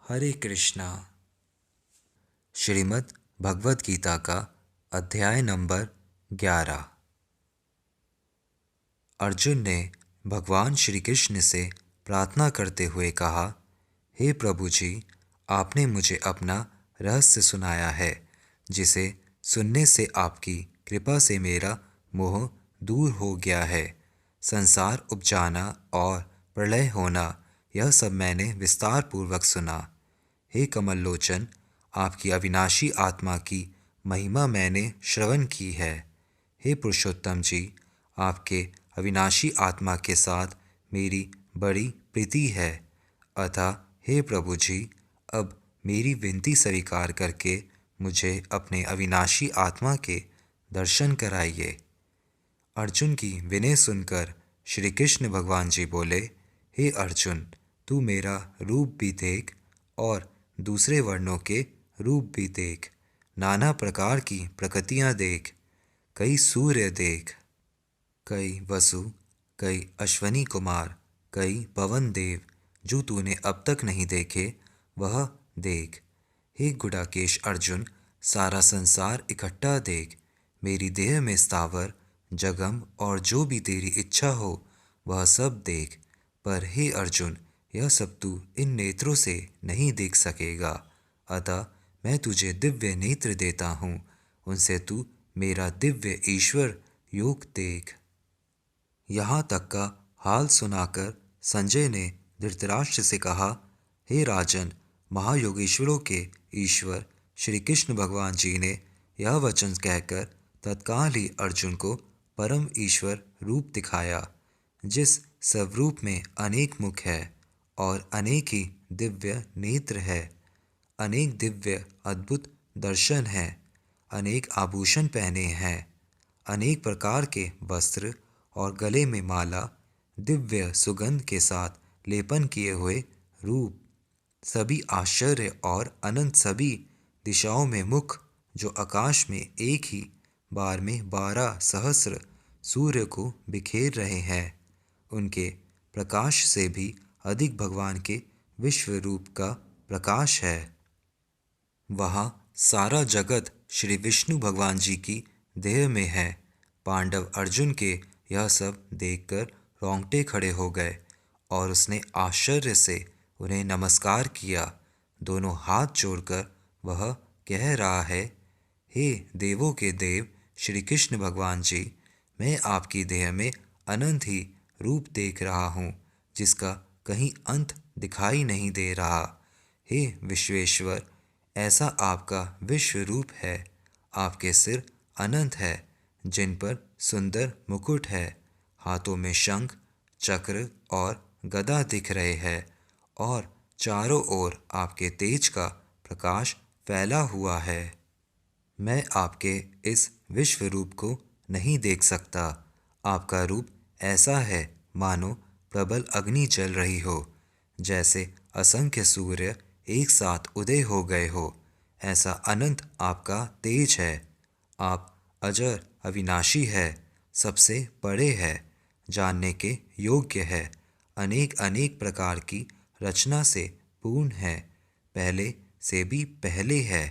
हरे कृष्णा। श्रीमद् भगवत गीता का अध्याय नंबर 11। अर्जुन ने भगवान श्री कृष्ण से प्रार्थना करते हुए कहा, हे प्रभु जी, आपने मुझे अपना रहस्य सुनाया है, जिसे सुनने से आपकी कृपा से मेरा मोह दूर हो गया है। संसार उपजाना और प्रलय होना, यह सब मैंने विस्तार पूर्वक सुना। हे कमल लोचन, आपकी अविनाशी आत्मा की महिमा मैंने श्रवण की है। हे पुरुषोत्तम जी, आपके अविनाशी आत्मा के साथ मेरी बड़ी प्रीति है। अतः हे प्रभु जी, अब मेरी विनती स्वीकार करके मुझे अपने अविनाशी आत्मा के दर्शन कराइए। अर्जुन की विनय सुनकर श्री कृष्ण भगवान जी बोले, हे अर्जुन, तू मेरा रूप भी देख और दूसरे वर्णों के रूप भी देख। नाना प्रकार की प्रकृतियाँ देख। कई सूर्य देख, कई वसु, कई अश्वनी कुमार, कई पवन देव, जो तूने अब तक नहीं देखे वह देख। हे गुडाकेश अर्जुन, सारा संसार इकट्ठा देख। मेरी देह में स्थावर जगम और जो भी तेरी इच्छा हो वह सब देख। पर हे अर्जुन, यह सब तू इन नेत्रों से नहीं देख सकेगा। अतः मैं तुझे दिव्य नेत्र देता हूँ, उनसे तू मेरा दिव्य ईश्वर योग देख। यहाँ तक का हाल सुनाकर संजय ने धृतराष्ट्र से कहा, हे राजन, महायोगेश्वरों के ईश्वर श्री कृष्ण भगवान जी ने यह वचन कहकर तत्काल ही अर्जुन को परम ईश्वर रूप दिखाया, जिस स्वरूप में अनेक मुख है और अनेक ही दिव्य नेत्र है, अनेक दिव्य अद्भुत दर्शन है, अनेक आभूषण पहने हैं, अनेक प्रकार के वस्त्र और गले में माला, दिव्य सुगंध के साथ लेपन किए हुए रूप, सभी आश्चर्य और अनंत सभी दिशाओं में मुख, जो आकाश में एक ही बार में 12 सहस्र सूर्य को बिखेर रहे हैं, उनके प्रकाश से भी अधिक भगवान के विश्व रूप का प्रकाश है। वहाँ सारा जगत श्री विष्णु भगवान जी की देह में है। पांडव अर्जुन के यह सब देखकर रोंगटे खड़े हो गए और उसने आश्चर्य से उन्हें नमस्कार किया। दोनों हाथ जोड़कर वह कह रहा है, हे देवों के देव श्री कृष्ण भगवान जी, मैं आपकी देह में अनंत ही रूप देख रहा हूँ, जिसका कहीं अंत दिखाई नहीं दे रहा। हे विश्वेश्वर, ऐसा आपका विश्व रूप है। आपके सिर अनंत है, जिन पर सुंदर मुकुट है। हाथों में शंख, चक्र और गदा दिख रहे हैं और चारों ओर आपके तेज का प्रकाश फैला हुआ है। मैं आपके इस विश्व रूप को नहीं देख सकता। आपका रूप ऐसा है मानो प्रबल अग्नि जल रही हो, जैसे असंख्य सूर्य एक साथ उदय हो गए हो, ऐसा अनंत आपका तेज है। आप अजर अविनाशी है, सबसे बड़े है, जानने के योग्य है, अनेक अनेक प्रकार की रचना से पूर्ण है, पहले से भी पहले है,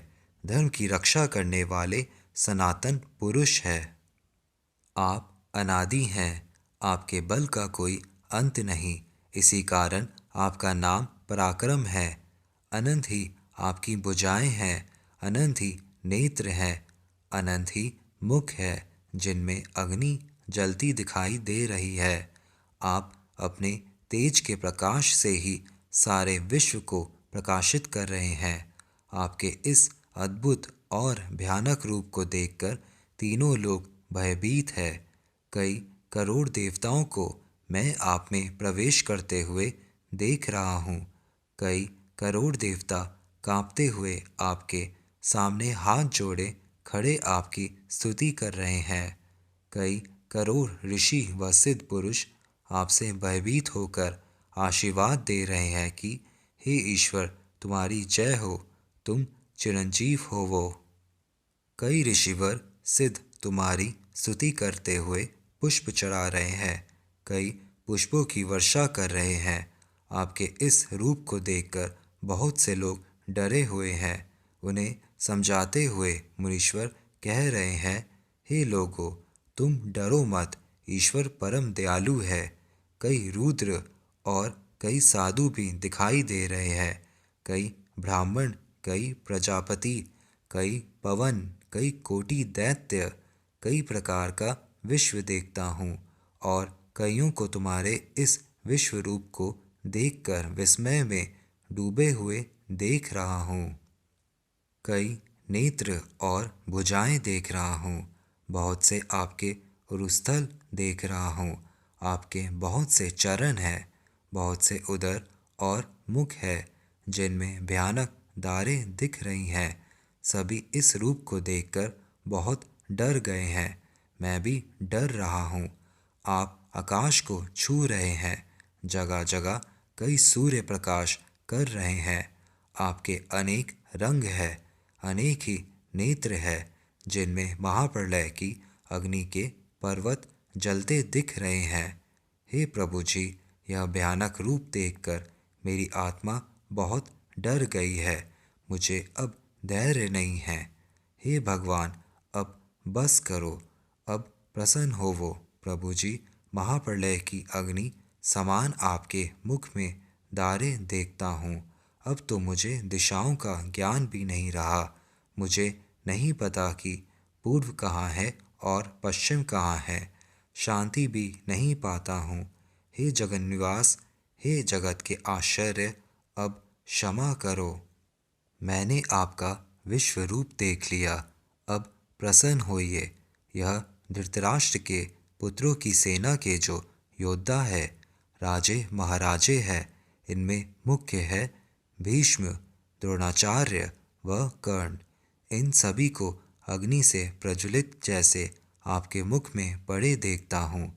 धर्म की रक्षा करने वाले सनातन पुरुष है। आप अनादि हैं, आपके बल का कोई अंत नहीं, इसी कारण आपका नाम पराक्रम है। अनंत ही आपकी भुजाएं हैं, अनंत ही नेत्र हैं, अनंत ही मुख है, जिनमें अग्नि जलती दिखाई दे रही है। आप अपने तेज के प्रकाश से ही सारे विश्व को प्रकाशित कर रहे हैं। आपके इस अद्भुत और भयानक रूप को देखकर तीनों लोग भयभीत है। कई करोड़ देवताओं को मैं आप में प्रवेश करते हुए देख रहा हूँ। कई करोड़ देवता कांपते हुए आपके सामने हाथ जोड़े खड़े आपकी स्तुति कर रहे हैं। कई करोड़ ऋषि व सिद्ध पुरुष आपसे भयभीत होकर आशीर्वाद दे रहे हैं कि हे ईश्वर, तुम्हारी जय हो, तुम चिरंजीव हो वो। कई ऋषिवर सिद्ध तुम्हारी स्तुति करते हुए पुष्प चढ़ा रहे हैं, कई पुष्पों की वर्षा कर रहे हैं। आपके इस रूप को देखकर बहुत से लोग डरे हुए हैं। उन्हें समझाते हुए मुनीश्वर कह रहे हैं, हे लोगों, तुम डरो मत, ईश्वर परम दयालु है। कई रुद्र और कई साधु भी दिखाई दे रहे हैं, कई ब्राह्मण, कई प्रजापति, कई पवन, कई कोटि दैत्य, कई प्रकार का विश्व देखता हूँ और कईयों को तुम्हारे इस विश्व रूप को देखकर विस्मय में डूबे हुए देख रहा हूँ। कई नेत्र और भुजाएं देख रहा हूँ, बहुत से आपके उरुस्थल देख रहा हूँ, आपके बहुत से चरण हैं, बहुत से उदर और मुख है जिनमें भयानक दारें दिख रही हैं। सभी इस रूप को देखकर बहुत डर गए हैं, मैं भी डर रहा हूँ। आप आकाश को छू रहे हैं, जगह जगह कई सूर्य प्रकाश कर रहे हैं। आपके अनेक रंग है, अनेक ही नेत्र है, जिनमें महाप्रलय की अग्नि के पर्वत जलते दिख रहे हैं। हे प्रभु जी, यह भयानक रूप देखकर मेरी आत्मा बहुत डर गई है, मुझे अब धैर्य नहीं है। हे भगवान, अब बस करो, अब प्रसन्न होवो। प्रभु जी, महाप्रलय की अग्नि समान आपके मुख में दारें देखता हूँ। अब तो मुझे दिशाओं का ज्ञान भी नहीं रहा, मुझे नहीं पता कि पूर्व कहाँ है और पश्चिम कहाँ है, शांति भी नहीं पाता हूँ। हे जगन्निवास, हे जगत के आश्चर्य, अब क्षमा करो। मैंने आपका विश्व रूप देख लिया, अब प्रसन्न होइए। यह धृतराष्ट्र के पुत्रों की सेना के जो योद्धा है, राजे महाराजे हैं, इनमें मुख्य है भीष्म, द्रोणाचार्य व कर्ण। इन सभी को अग्नि से प्रज्वलित जैसे आपके मुख में पड़े देखता हूँ।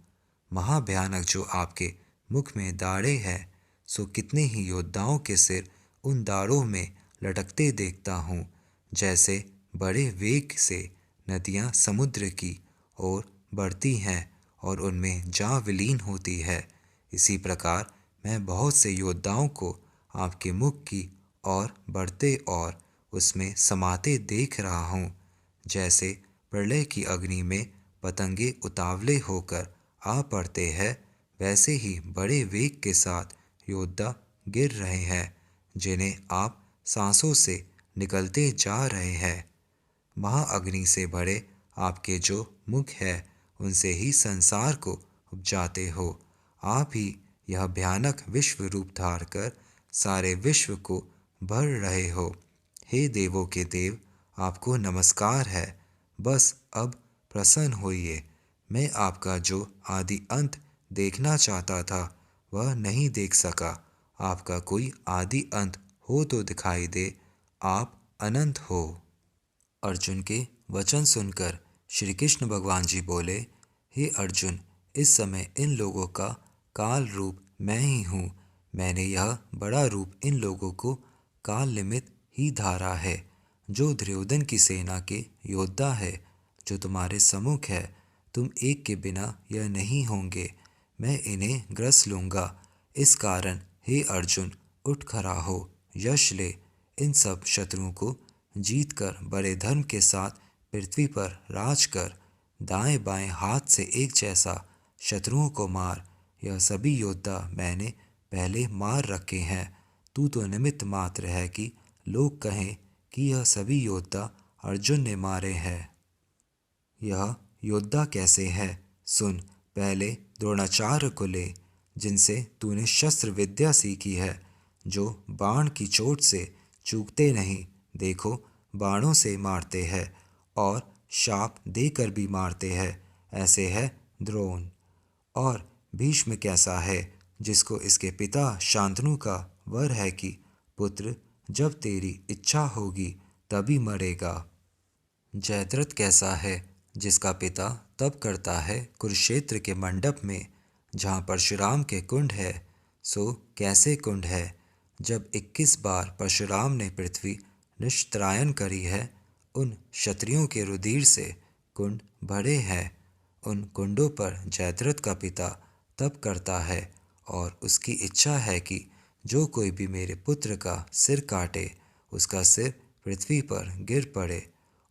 महाभयानक जो आपके मुख में दाढ़े हैं, सो कितने ही योद्धाओं के सिर उन दाढ़ों में लटकते देखता हूँ, जैसे बड़े वेग से नदियाँ समुद्र की ओर बढ़ती हैं और उनमें जा विलीन होती है। इसी प्रकार मैं बहुत से योद्धाओं को आपके मुख की ओर बढ़ते और उसमें समाते देख रहा हूँ। जैसे प्रलय की अग्नि में पतंगे उतावले होकर आ पड़ते हैं, वैसे ही बड़े वेग के साथ योद्धा गिर रहे हैं, जिन्हें आप सांसों से निकलते जा रहे हैं। महाअग्नि से भरे आपके जो मुख है, उनसे ही संसार को उपजाते हो। आप ही यह भयानक विश्व रूप धार कर सारे विश्व को भर रहे हो। हे देवों के देव, आपको नमस्कार है। बस अब प्रसन्न होइए। मैं आपका जो आदि अंत देखना चाहता था, वह नहीं देख सका। आपका कोई आदि अंत हो तो दिखाई दे, आप अनंत हो। अर्जुन के वचन सुनकर श्री कृष्ण भगवान जी बोले, हे अर्जुन, इस समय इन लोगों का काल रूप मैं ही हूँ। मैंने यह बड़ा रूप इन लोगों को काल निमित्त ही धारा है। जो दुर्योधन की सेना के योद्धा है, जो तुम्हारे सम्मुख है, तुम एक के बिना यह नहीं होंगे। मैं इन्हें ग्रस लूँगा। इस कारण हे अर्जुन, उठ खड़ा हो, यश ले। इन सब शत्रुओं को जीत कर बड़े धर्म के साथ पृथ्वी पर राज कर। दाएं बाएं हाथ से एक जैसा शत्रुओं को मार। यह सभी योद्धा मैंने पहले मार रखे हैं। तू तो निमित्त मात्र है कि लोग कहें कि यह सभी योद्धा अर्जुन ने मारे हैं। यह योद्धा कैसे है, सुन। पहले द्रोणाचार्य को ले, जिनसे तूने शस्त्र विद्या सीखी है, जो बाण की चोट से चूकते नहीं। देखो, बाणों से मारते हैं और शाप देकर भी मारते हैं, ऐसे है द्रोण। और भीष्म कैसा है, जिसको इसके पिता शांतनु का वर है कि पुत्र, जब तेरी इच्छा होगी तभी मरेगा। जयद्रथ कैसा है, जिसका पिता तप करता है कुरुक्षेत्र के मंडप में, जहाँ परशुराम के कुंड है। सो कैसे कुंड है, जब 21 बार परशुराम ने पृथ्वी निष्त्रायन करी है, उन क्षत्रियों के रुधिर से कुंड भरे हैं। उन कुंडों पर जयद्रथ का पिता तप करता है और उसकी इच्छा है कि जो कोई भी मेरे पुत्र का सिर काटे उसका सिर पृथ्वी पर गिर पड़े।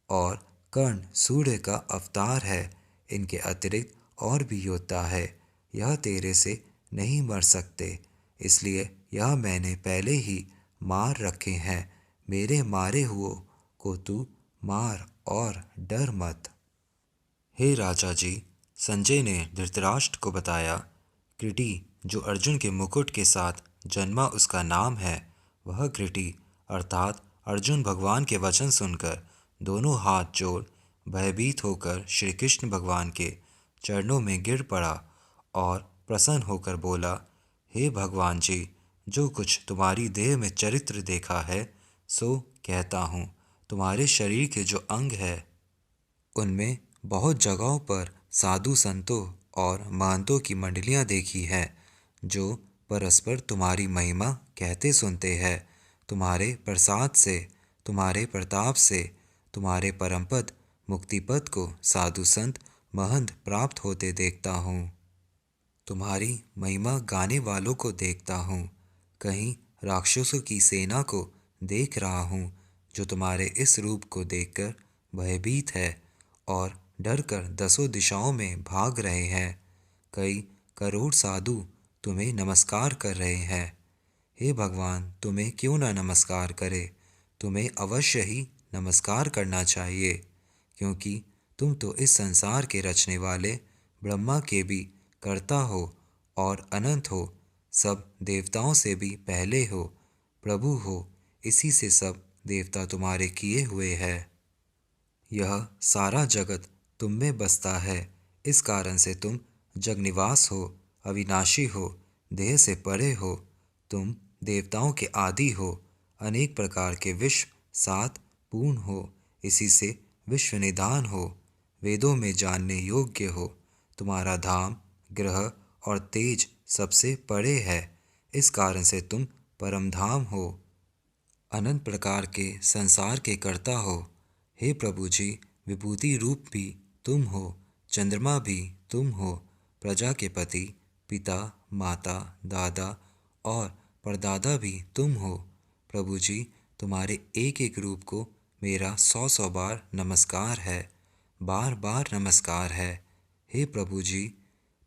और कर्ण सूर्य का अवतार है, इनके अतिरिक्त और भी योद्धा है, यह तेरे से नहीं मर सकते, इसलिए यह मैंने पहले ही मार रखे हैं। मेरे मारे हुओं को तू मार और डर मत। हे राजा जी, संजय ने धृतराष्ट्र को बताया, कृटि जो अर्जुन के मुकुट के साथ जन्मा उसका नाम है, वह कृटि अर्थात अर्जुन भगवान के वचन सुनकर दोनों हाथ जोड़ भयभीत होकर श्री कृष्ण भगवान के चरणों में गिर पड़ा और प्रसन्न होकर बोला, हे भगवान जी, जो कुछ तुम्हारी देह में चरित्र देखा है सो कहता हूँ। तुम्हारे शरीर के जो अंग है उनमें बहुत जगहों पर साधु संतों और महंतों की मंडलियाँ देखी हैं, जो परस्पर तुम्हारी महिमा कहते सुनते हैं। तुम्हारे प्रसाद से, तुम्हारे प्रताप से, तुम्हारे परमपद मुक्तिपद को साधु संत महंत प्राप्त होते देखता हूँ। तुम्हारी महिमा गाने वालों को देखता हूँ। कहीं राक्षसों की सेना को देख रहा हूँ, जो तुम्हारे इस रूप को देखकर भयभीत है और डरकर दसों दिशाओं में भाग रहे हैं। कई करोड़ साधु तुम्हें नमस्कार कर रहे हैं। हे भगवान, तुम्हें क्यों न नमस्कार करे? तुम्हें अवश्य ही नमस्कार करना चाहिए, क्योंकि तुम तो इस संसार के रचने वाले ब्रह्मा के भी कर्ता हो और अनंत हो, सब देवताओं से भी पहले हो, प्रभु हो, इसी से सब देवता तुम्हारे किए हुए हैं। यह सारा जगत तुम में बसता है, इस कारण से तुम जगनिवास हो, अविनाशी हो, देह से परे हो। तुम देवताओं के आदि हो, अनेक प्रकार के विश्व सात पूर्ण हो, इसी से विश्व निधान हो, वेदों में जानने योग्य हो। तुम्हारा धाम, ग्रह और तेज सबसे परे है, इस कारण से तुम परम धाम हो, अनंत प्रकार के संसार के कर्ता हो। हे प्रभु जी, विभूति रूप भी तुम हो, चंद्रमा भी तुम हो, प्रजा के पति, पिता, माता, दादा और परदादा भी तुम हो। प्रभु जी, तुम्हारे एक एक रूप को मेरा 100 बार नमस्कार है, बार बार नमस्कार है। हे प्रभु जी,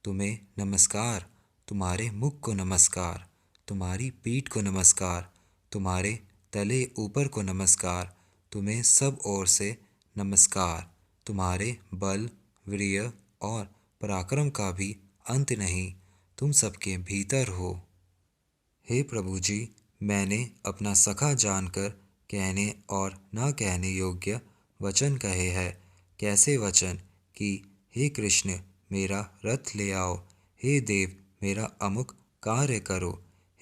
तुम्हें नमस्कार, तुम्हारे मुख को नमस्कार, तुम्हारी पीठ को नमस्कार, तुम्हारे तले ऊपर को नमस्कार, तुम्हें सब ओर से नमस्कार। तुम्हारे बल, वीर्य और पराक्रम का भी अंत नहीं, तुम सबके भीतर हो। हे प्रभु जी, मैंने अपना सखा जानकर कहने और न कहने योग्य वचन कहे हैं। कैसे वचन कि हे कृष्ण, मेरा रथ ले आओ, हे देव, मेरा अमुक कार्य करो,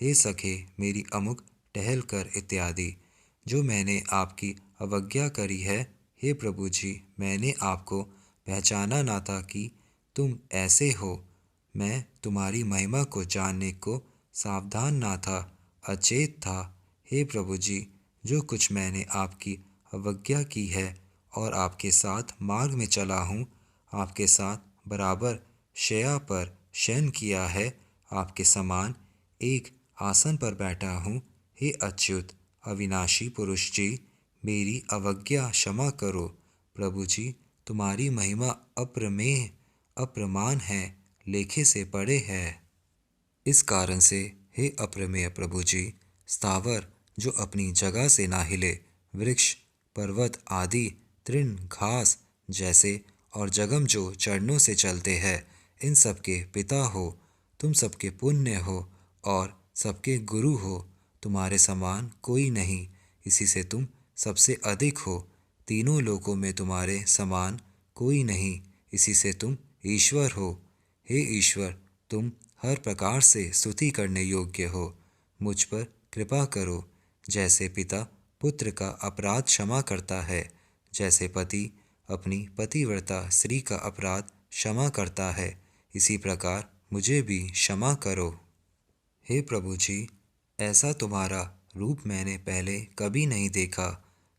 हे सखे, मेरी अमुक टहल कर इत्यादि। जो मैंने आपकी अवज्ञा करी है, हे प्रभु जी, मैंने आपको पहचाना ना था कि तुम ऐसे हो। मैं तुम्हारी महिमा को जानने को सावधान ना था, अचेत था। हे प्रभु जी, जो कुछ मैंने आपकी अवज्ञा की है और आपके साथ मार्ग में चला हूँ, आपके साथ बराबर शैया पर शयन किया है, आपके समान एक आसन पर बैठा हूँ। हे अच्युत अविनाशी पुरुष जी, मेरी अवज्ञा क्षमा करो। प्रभु जी, तुम्हारी महिमा अप्रमेय अप्रमाण है, लेखे से परे है। इस कारण से हे अप्रमेय प्रभु जी, स्थावर जो अपनी जगह से ना हिले, वृक्ष, पर्वत आदि तृण घास जैसे और जगम जो चरणों से चलते हैं, इन सबके पिता हो, तुम सबके पुण्य हो और सबके गुरु हो। तुम्हारे समान कोई नहीं, इसी से तुम सबसे अधिक हो। तीनों लोकों में तुम्हारे समान कोई नहीं, इसी से तुम ईश्वर हो। हे ईश्वर, तुम हर प्रकार से स्तुति करने योग्य हो। मुझ पर कृपा करो, जैसे पिता पुत्र का अपराध क्षमा करता है, जैसे पति अपनी पतिव्रता स्त्री का अपराध क्षमा करता है, इसी प्रकार मुझे भी क्षमा करो। हे प्रभु जी, ऐसा तुम्हारा रूप मैंने पहले कभी नहीं देखा,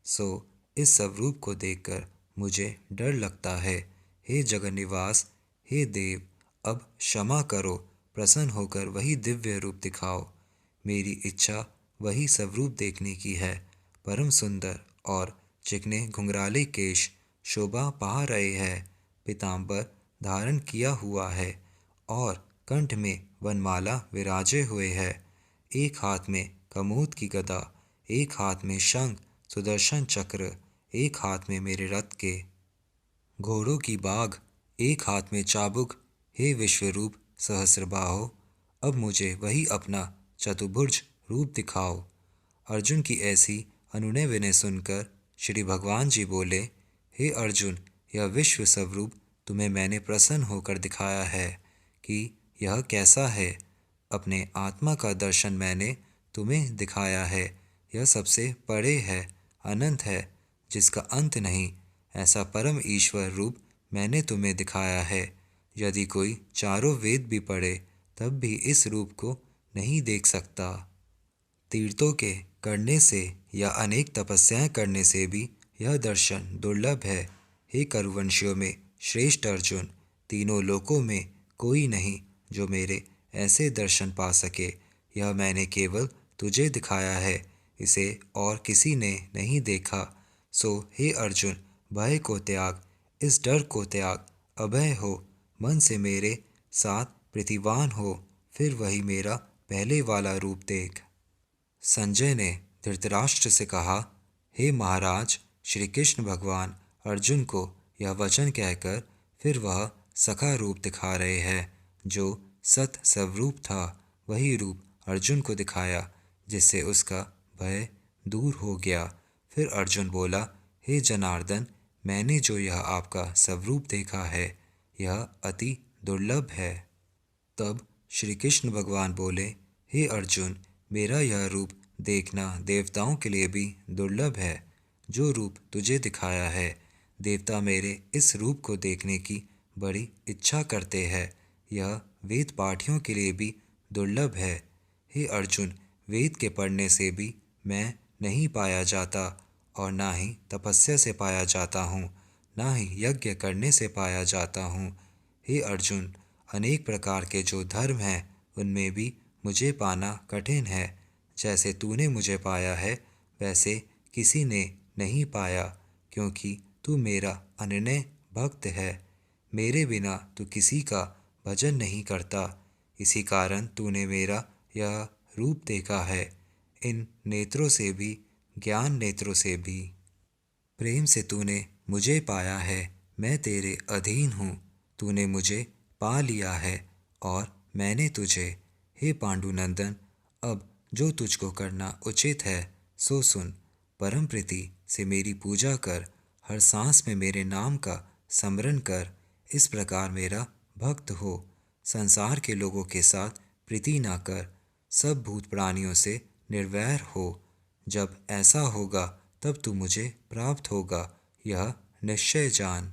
सो इस सब रूप को देखकर मुझे डर लगता है। हे जगन्निवास, हे देव, अब क्षमा करो, प्रसन्न होकर वही दिव्य रूप दिखाओ। मेरी इच्छा वही स्वरूप देखने की है। परम सुंदर और चिकने घुंघराले केश शोभा पा रहे हैं, पीतांबर धारण किया हुआ है और कंठ में वनमाला विराजे हुए है। एक हाथ में कमोद की गदा, एक हाथ में शंख सुदर्शन चक्र, एक हाथ में मेरे रथ के घोड़ों की बाग, एक हाथ में चाबुक। हे विश्वरूप सहस्रबाहो, अब मुझे वही अपना चतुर्भुज रूप दिखाओ। अर्जुन की ऐसी अनुनय विनय सुनकर श्री भगवान जी बोले, हे अर्जुन, यह विश्व स्वरूप तुम्हें मैंने प्रसन्न होकर दिखाया है कि यह कैसा है। अपने आत्मा का दर्शन मैंने तुम्हें दिखाया है। यह सबसे परे है, अनंत है, जिसका अंत नहीं। ऐसा परम ईश्वर रूप मैंने तुम्हें दिखाया है। यदि कोई चारों वेद भी पढ़े तब भी इस रूप को नहीं देख सकता। तीर्थों के करने से या अनेक तपस्याएं करने से भी यह दर्शन दुर्लभ है। हे करुवंशियों में श्रेष्ठ अर्जुन, तीनों लोकों में कोई नहीं जो मेरे ऐसे दर्शन पा सके। यह मैंने केवल तुझे दिखाया है, इसे और किसी ने नहीं देखा। सो हे अर्जुन, भय को त्याग, इस डर को त्याग, अभय हो, मन से मेरे साथ प्रीतिवान हो, फिर वही मेरा पहले वाला रूप देख। संजय ने धृतराष्ट्र से कहा, हे महाराज, श्री कृष्ण भगवान अर्जुन को यह वचन कहकर फिर वह सखा रूप दिखा रहे हैं। जो सत स्वरूप था वही रूप अर्जुन को दिखाया, जिससे उसका भय दूर हो गया। फिर अर्जुन बोला, हे जनार्दन, मैंने जो यह आपका स्वरूप देखा है यह अति दुर्लभ है। तब श्री कृष्ण भगवान बोले, हे अर्जुन, मेरा यह रूप देखना देवताओं के लिए भी दुर्लभ है। जो रूप तुझे दिखाया है, देवता मेरे इस रूप को देखने की बड़ी इच्छा करते हैं। यह वेद पाठियों के लिए भी दुर्लभ है। हे अर्जुन, वेद के पढ़ने से भी मैं नहीं पाया जाता और ना ही तपस्या से पाया जाता हूँ, ना ही यज्ञ करने से पाया जाता हूँ। हे अर्जुन, अनेक प्रकार के जो धर्म हैं उनमें भी मुझे पाना कठिन है। जैसे तूने मुझे पाया है वैसे किसी ने नहीं पाया, क्योंकि तू मेरा अनन्य भक्त है। मेरे बिना तू किसी का भजन नहीं करता, इसी कारण तूने मेरा यह रूप देखा है, इन नेत्रों से भी, ज्ञान नेत्रों से भी। प्रेम से तूने मुझे पाया है, मैं तेरे अधीन हूँ। तूने मुझे पा लिया है और मैंने तुझे। हे पांडुनंदन, अब जो तुझको करना उचित है सो सुन। परम प्रीति से मेरी पूजा कर, हर सांस में मेरे नाम का स्मरण कर। इस प्रकार मेरा भक्त हो। संसार के लोगों के साथ प्रीति ना कर, सब भूत प्राणियों से निर्वैर हो। जब ऐसा होगा तब तू मुझे प्राप्त होगा, यह निश्चय जान।